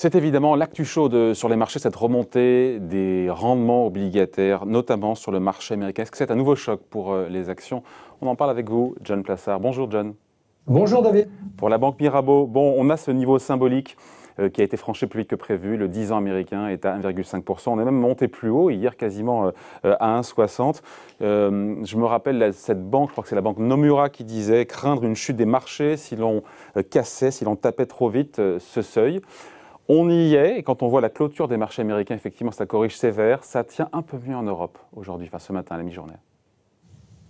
C'est évidemment l'actu chaude sur les marchés, cette remontée des rendements obligataires, notamment sur le marché américain. Est-ce que c'est un nouveau choc pour les actions? On en parle avec vous, John Plassard. Bonjour John. Bonjour David. Pour la Banque Mirabeau, bon, on a ce niveau symbolique qui a été franchi plus vite que prévu. Le 10 ans américain est à 1,5%. On est même monté plus haut, hier quasiment à 1,60. Je me rappelle cette banque, je crois que c'est la banque Nomura qui disait craindre une chute des marchés si l'on cassait, si l'on tapait trop vite ce seuil. On y est, et quand on voit la clôture des marchés américains, effectivement, ça corrige sévère. Ça tient un peu mieux en Europe aujourd'hui, enfin ce matin à la mi-journée.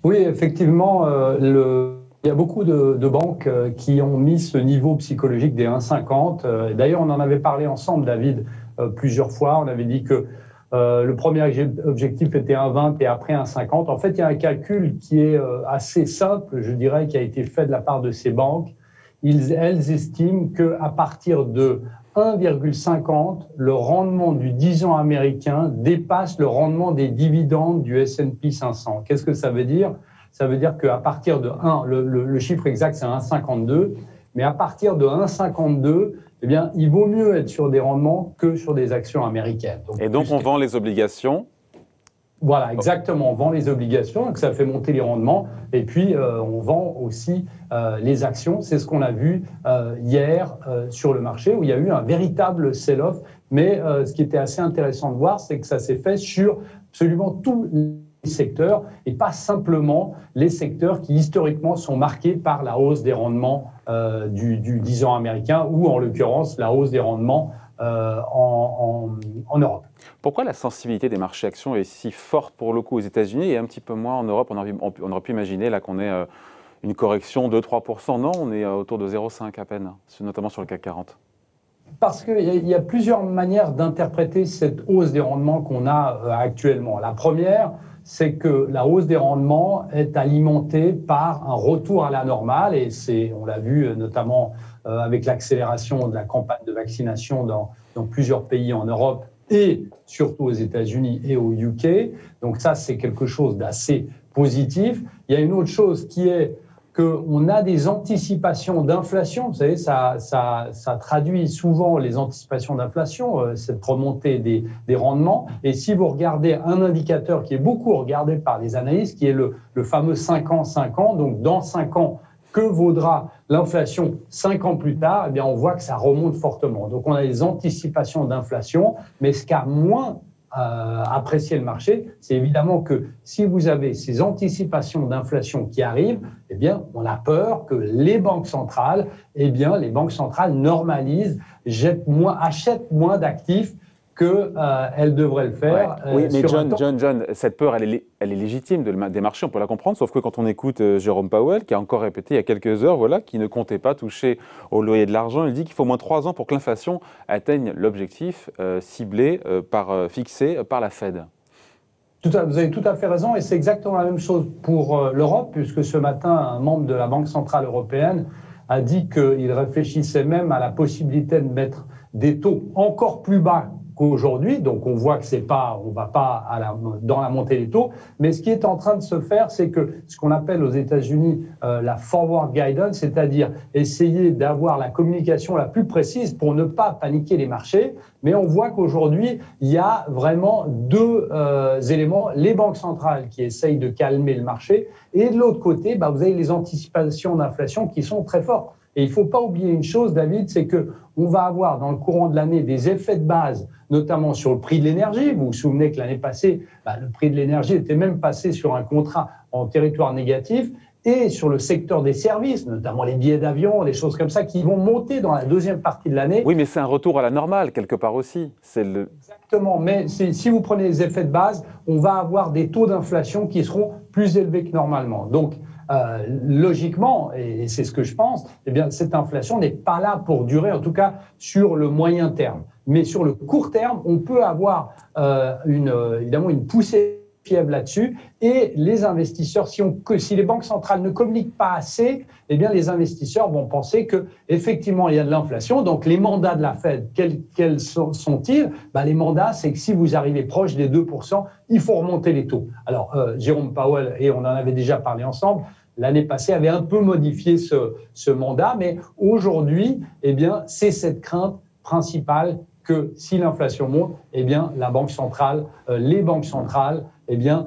Oui, effectivement, il y a beaucoup de banques qui ont mis ce niveau psychologique des 1,50. D'ailleurs, on en avait parlé ensemble, David, plusieurs fois. On avait dit que le premier objectif était 1,20 et après 1,50. En fait, il y a un calcul qui est assez simple, je dirais, qui a été fait de la part de ces banques. Elles estiment qu'à partir de 1,50, le rendement du 10 ans américain dépasse le rendement des dividendes du S&P 500. Qu'est-ce que ça veut dire? Ça veut dire qu'à partir de 1, le chiffre exact c'est 1,52, mais à partir de 1,52, eh bien, il vaut mieux être sur des rendements que sur des actions américaines. Donc on vend les obligations? Voilà, exactement. On vend les obligations, donc ça fait monter les rendements. Et puis, on vend aussi les actions. C'est ce qu'on a vu hier sur le marché, où il y a eu un véritable sell-off. Mais ce qui était assez intéressant de voir, c'est que ça s'est fait sur absolument tous les secteurs et pas simplement les secteurs qui, historiquement, sont marqués par la hausse des rendements du 10 ans américain ou, en l'occurrence, la hausse des rendements en Europe. Pourquoi la sensibilité des marchés actions est si forte pour le coup aux États-Unis et un petit peu moins en Europe? On aurait pu imaginer là qu'on ait une correction de 3%. Non, on est autour de 0,5 à peine, notamment sur le CAC 40. Parce qu'il y a plusieurs manières d'interpréter cette hausse des rendements qu'on a actuellement. La première, c'est que la hausse des rendements est alimentée par un retour à la normale, et on l'a vu notamment avec l'accélération de la campagne de vaccination dans plusieurs pays en Europe et surtout aux États-Unis et au UK. Donc ça, c'est quelque chose d'assez positif. Il y a une autre chose qui est qu'on a des anticipations d'inflation. Vous savez, ça traduit souvent les anticipations d'inflation, cette remontée des rendements. Et si vous regardez un indicateur qui est beaucoup regardé par les analystes, qui est le fameux 5 ans, 5 ans, donc dans 5 ans, que vaudra l'inflation 5 ans plus tard? Eh bien, on voit que ça remonte fortement. Donc, on a des anticipations d'inflation, mais ce qu'a moins apprécié le marché, c'est évidemment que si vous avez ces anticipations d'inflation qui arrivent, eh bien, on a peur que les banques centrales, normalisent, achètent moins d'actifs qu'elles devraient le faire. Ouais. Oui, mais John, cette peur, elle est légitime des marchés, on peut la comprendre, sauf que quand on écoute Jérôme Powell, qui a encore répété il y a quelques heures, voilà, qui ne comptait pas toucher au loyer de l'argent, il dit qu'il faut au moins 3 ans pour que l'inflation atteigne l'objectif ciblé, fixé par la Fed. Vous avez tout à fait raison, et c'est exactement la même chose pour l'Europe, puisque ce matin, un membre de la Banque centrale européenne a dit qu'il réfléchissait même à la possibilité de mettre des taux encore plus bas qu'aujourd'hui. Donc on voit que on va pas dans la montée des taux, mais ce qui est en train de se faire, c'est que ce qu'on appelle aux États-Unis la forward guidance, c'est-à-dire essayer d'avoir la communication la plus précise pour ne pas paniquer les marchés. Mais on voit qu'aujourd'hui, il y a vraiment deux éléments. Les banques centrales qui essayent de calmer le marché, et de l'autre côté, vous avez les anticipations d'inflation qui sont très fortes. Et il ne faut pas oublier une chose, David, c'est qu'on va avoir dans le courant de l'année des effets de base, notamment sur le prix de l'énergie. Vous vous souvenez que l'année passée, le prix de l'énergie était même passé sur un contrat en territoire négatif, et sur le secteur des services, notamment les billets d'avion, des choses comme ça, qui vont monter dans la deuxième partie de l'année. Oui, mais c'est un retour à la normale, quelque part aussi. Exactement, mais si vous prenez les effets de base, on va avoir des taux d'inflation qui seront plus élevés que normalement. Donc, logiquement, et c'est ce que je pense, eh bien, cette inflation n'est pas là pour durer, en tout cas sur le moyen terme. Mais sur le court terme, on peut avoir évidemment une poussée fiable là-dessus. Et les investisseurs, si les banques centrales ne communiquent pas assez, eh bien, les investisseurs vont penser qu'effectivement, il y a de l'inflation. Donc, les mandats de la Fed, quels sont-ils? Les mandats, c'est que si vous arrivez proche des 2%, il faut remonter les taux. Alors, Jérôme Powell, et on en avait déjà parlé ensemble, l'année passée avait un peu modifié ce mandat, mais aujourd'hui, eh bien, c'est cette crainte principal que si l'inflation monte, eh bien, la banque centrale, les banques centrales, eh bien,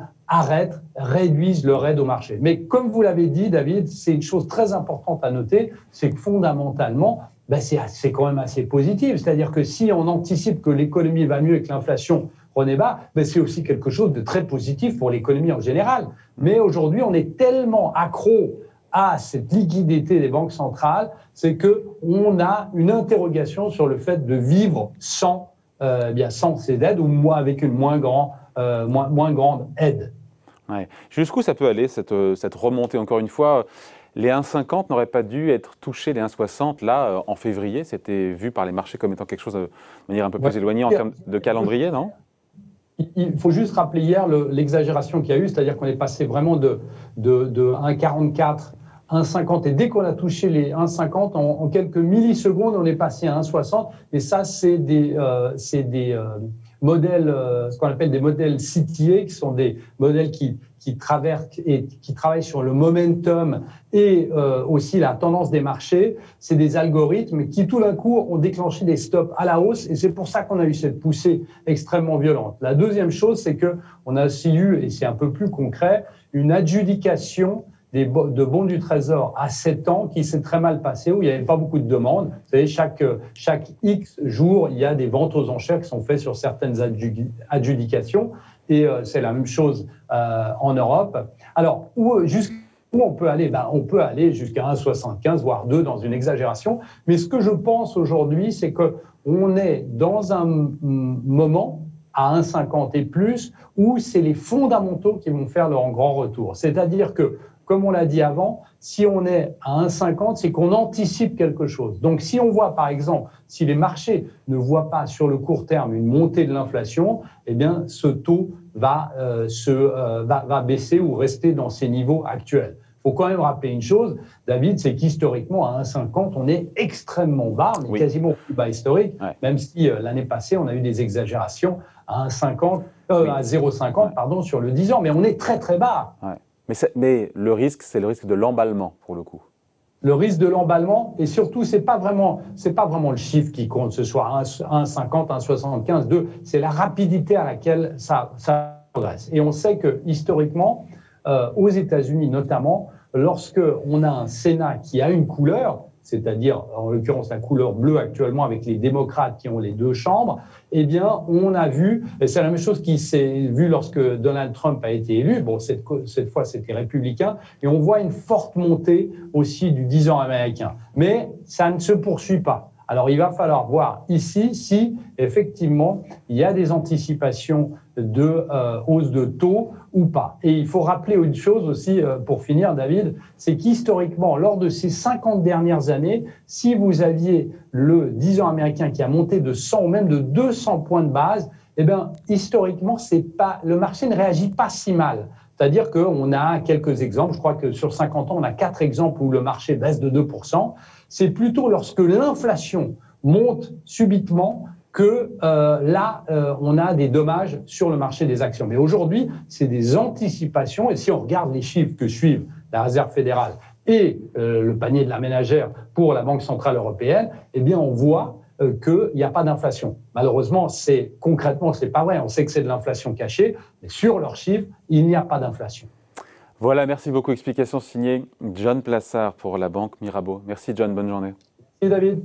réduisent leur aide au marché. Mais comme vous l'avez dit, David, c'est une chose très importante à noter, c'est que fondamentalement, c'est quand même assez positif. C'est-à-dire que si on anticipe que l'économie va mieux et que l'inflation renaît bas, c'est aussi quelque chose de très positif pour l'économie en général. Mais aujourd'hui, on est tellement accro à cette liquidité des banques centrales, c'est qu'on a une interrogation sur le fait de vivre sans ces aides ou avec une moins grande aide. Ouais. Jusqu'où ça peut aller, cette remontée? Encore une fois, les 1,50 n'auraient pas dû être touchés, les 1,60, là, en février. C'était vu par les marchés comme étant quelque chose de manière un peu plus éloignée en termes de calendrier, non? Il faut juste rappeler hier l'exagération qu'il y a eu, c'est-à-dire qu'on est passé vraiment de 1,44, 1,50, et dès qu'on a touché les 1,50, en quelques millisecondes, on est passé à 1,60. Et ça, c'est des modèles, ce qu'on appelle des modèles CTA, qui sont des modèles qui travaillent sur le momentum et aussi la tendance des marchés. C'est des algorithmes qui, tout d'un coup, ont déclenché des stops à la hausse, et c'est pour ça qu'on a eu cette poussée extrêmement violente. La deuxième chose, c'est qu'on a aussi eu, et c'est un peu plus concret, une adjudication de bons du Trésor à 7 ans qui s'est très mal passé, où il n'y avait pas beaucoup de demandes. Vous savez, chaque X jours, il y a des ventes aux enchères qui sont faites sur certaines adjudications, et c'est la même chose en Europe. Alors, où on peut aller? On peut aller jusqu'à 1,75, voire 2 dans une exagération. Mais ce que je pense aujourd'hui, c'est qu'on est dans un moment à 1,50 et plus, où c'est les fondamentaux qui vont faire leur grand retour. C'est-à-dire que, comme on l'a dit avant, si on est à 1,50, c'est qu'on anticipe quelque chose. Donc, si on voit, par exemple, si les marchés ne voient pas sur le court terme une montée de l'inflation, eh bien, ce taux va baisser ou rester dans ses niveaux actuels. Il faut quand même rappeler une chose, David, c'est qu'historiquement, à 1,50, on est extrêmement bas, on est quasiment au plus bas historique, même si l'année passée, on a eu des exagérations à 0,50 pardon, sur le 10 ans, mais on est très très bas. Ouais. Mais le risque, c'est le risque de l'emballement, pour le coup. Le risque de l'emballement, et surtout, c'est pas vraiment le chiffre qui compte, ce soit 1,50, 1,75, 2, c'est la rapidité à laquelle ça progresse. Et on sait que, historiquement, aux États-Unis notamment, lorsque on a un Sénat qui a une couleur, c'est-à-dire en l'occurrence la couleur bleue actuellement avec les démocrates qui ont les 2 chambres, eh bien on a vu, et c'est la même chose qui s'est vu lorsque Donald Trump a été élu, bon cette fois c'était républicain, et on voit une forte montée aussi du 10 ans américain. Mais ça ne se poursuit pas. Alors il va falloir voir ici si effectivement il y a des anticipations de hausse de taux ou pas. Et il faut rappeler une chose aussi pour finir, David, c'est qu'historiquement, lors de ces 50 dernières années, si vous aviez le 10 ans américain qui a monté de 100 ou même de 200 points de base, eh bien historiquement, le marché ne réagit pas si mal. C'est-à-dire qu'on a quelques exemples, je crois que sur 50 ans, on a 4 exemples où le marché baisse de 2%. C'est plutôt lorsque l'inflation monte subitement que on a des dommages sur le marché des actions. Mais aujourd'hui, c'est des anticipations, et si on regarde les chiffres que suivent la Réserve fédérale et le panier de la ménagère pour la Banque centrale européenne, eh bien on voit qu'il n'y a pas d'inflation. Malheureusement, concrètement, ce n'est pas vrai. On sait que c'est de l'inflation cachée, mais sur leurs chiffres, il n'y a pas d'inflation. Voilà, merci beaucoup. Explication signée John Plassard pour la Banque Mirabeau. Merci John, bonne journée. Merci David.